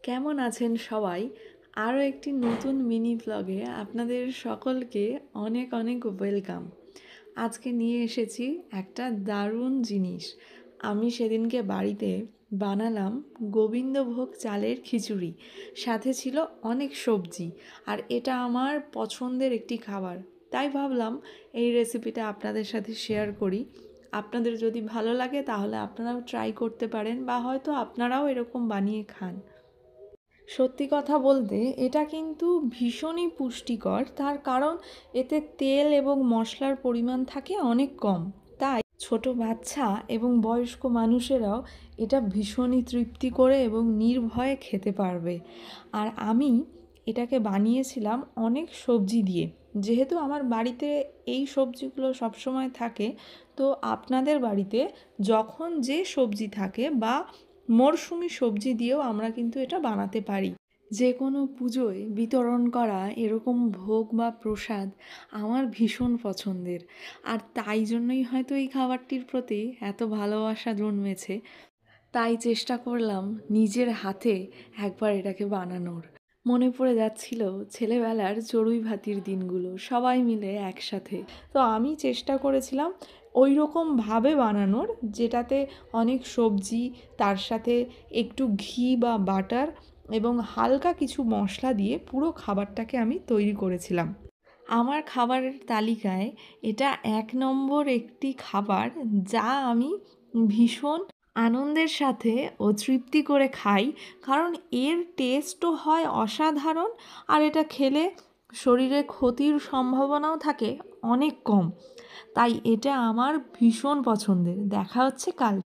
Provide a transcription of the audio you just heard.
কেমন আছেন সবাই? আরও একটি নতুন মিনি ব্লগে আপনাদের সকলকে অনেক অনেক ওয়েলকাম। আজকে নিয়ে এসেছি একটা দারুণ জিনিস। আমি সেদিনকে বাড়িতে বানালাম গোবিন্দভোগ চালের খিচুড়ি, সাথে ছিল অনেক সবজি, আর এটা আমার পছন্দের একটি খাবার। তাই ভাবলাম এই রেসিপিটা আপনাদের সাথে শেয়ার করি। আপনাদের যদি ভালো লাগে তাহলে আপনারাও ট্রাই করতে পারেন, বা হয়তো আপনারাও এরকম বানিয়ে খান। সত্যি কথা বলতে এটা কিন্তু ভীষণই পুষ্টিকর, তার কারণ এতে তেল এবং মশলার পরিমাণ থাকে অনেক কম। তাই ছোট বাচ্চা এবং বয়স্ক মানুষেরাও এটা ভীষণই তৃপ্তি করে এবং নির্ভয়ে খেতে পারবে। আর আমি এটাকে বানিয়েছিলাম অনেক সবজি দিয়ে। যেহেতু আমার বাড়িতে এই সবজিগুলো সবসময় থাকে, তো আপনাদের বাড়িতে যখন যে সবজি থাকে বা মরশুমি সবজি দিয়েও আমরা কিন্তু এটা বানাতে পারি। যে কোনো পুজোয় বিতরণ করা এরকম ভোগ বা প্রসাদ আমার ভীষণ পছন্দের, আর তাই জন্যই হয়তো এই খাবারটির প্রতি এত ভালোবাসা জন্মেছে। তাই চেষ্টা করলাম নিজের হাতে একবার এটাকে বানানোর। মনে পড়ে যাচ্ছিল ছেলেবেলার চড়ুই ভাতির দিনগুলো, সবাই মিলে একসাথে। তো আমি চেষ্টা করেছিলাম ওই রকমভাবে বানানোর, যেটাতে অনেক সবজি, তার সাথে একটু ঘি বা বাটার এবং হালকা কিছু মশলা দিয়ে পুরো খাবারটাকে আমি তৈরি করেছিলাম। আমার খাবারের তালিকায় এটা ১ নম্বর একটি খাবার, যা আমি ভীষণ আনন্দের সাথে ও তৃপ্তি করে খাই। কারণ এর টেস্টও হয় অসাধারণ, আর এটা খেলে শরীরে ক্ষতির সম্ভাবনাও থাকে অনেক কম। তাই এটা আমার ভীষণ পছন্দের। দেখা হচ্ছে কাল।